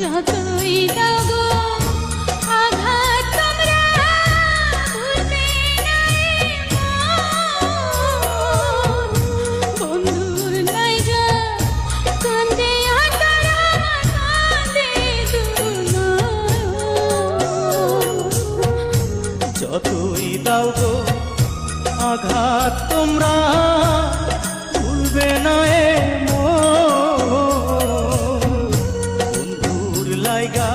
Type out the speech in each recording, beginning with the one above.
যতই দাও গো আঘাত তোমরা ভুলবে না এ মন। বন্ধুর লাইগা কান্দে আতরা কান্দে দুনয়ন। যতই দাও গো আঘাত তোমরা ভুলবে না এ বন্ধুর লাইগা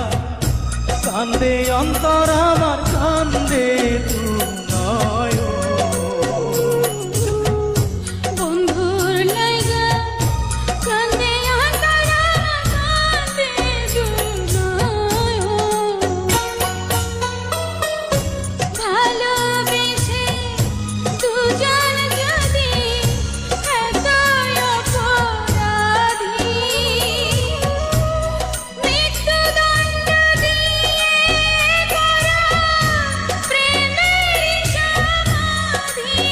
কান্দে অন্তর আমার কান্দে দুনয়ন। বন্ধুর লাইগা কান্দে আতরা কান্দে দুনয়ন। ভালোবেসে দুজন যদি এতই অপরাধী, মৃত্যুদণ্ড দিয়ে করা প্রেমের সমাধি।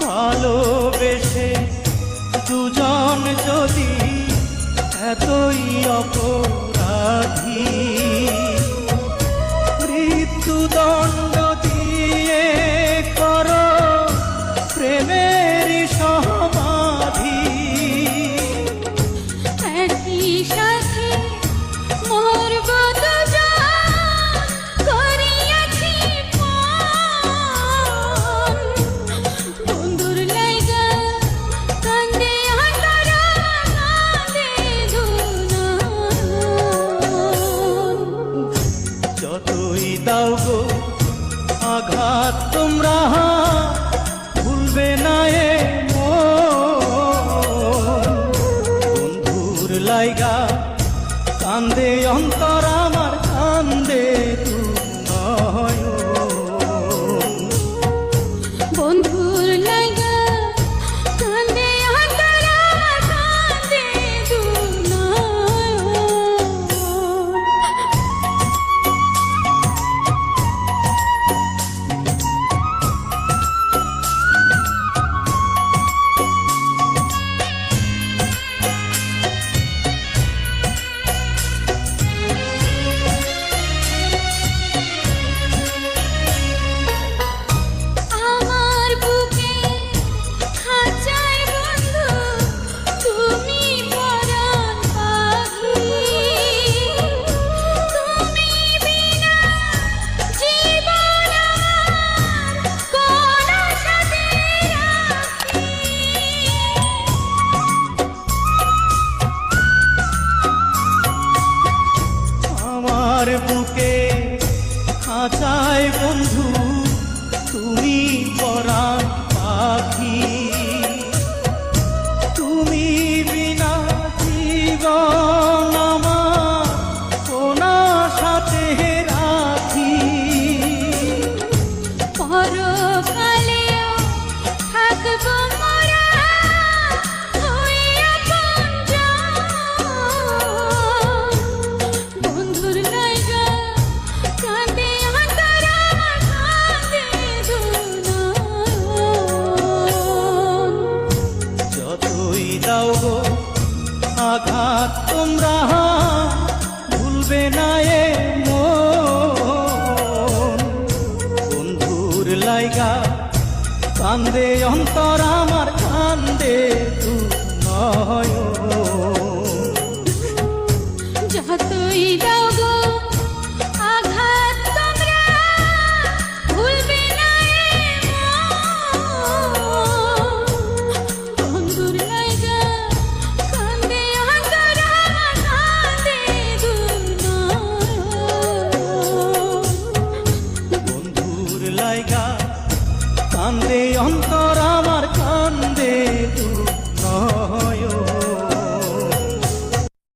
ভালোবেসে দুজন যদি এতই অপরাধী, মৃত্যুদণ্ড দিয়ে করো প্রেমের সমাধি। একই সাথে মরব দুজন করিয়াছি পণ। বন্ধুর লাইগা কান্দে আতরা কান্দে দুনয়ন। যতই দাও গো আঘাত তোমরা ভুলবে না এ বন্ধুর লাইগা কান্দে অন্তর আমার কান্দে দুনয়ন। বন্ধুর লাইগা কান্দে আতরা কান্দে দুনয়ন। আমার বুকে খাঁচায় বন্ধু তুমি পরাণ পাখি। তুমি বিনা জীবন আমার কোন সাথে রাখি। আমার বুকে খাঁচায় বন্ধু তুমি পরাণ পাখি। তুমি বিনা জীবন আমার কোন সাথে রাখি। পরকালেও থাকব মোরা হইয়া আপনজন। বন্ধুর লাইগা কান্দে আতরা কান্দে দুনয়ন। যতই দাও গো আঘাত তোমরা ভুলবে না এ বন্ধুর লাইগা কান্দে অন্তর আমার কান্দে দুনয়ন। যতই দাও গো আঘাত তোমরা ভুলবে না এ মন। বন্ধুর লাইগা কান্দে আতরা কান্দে দুনয়ন। বন্ধুর লাইগা কান্দে অন্তর আমার কান্দে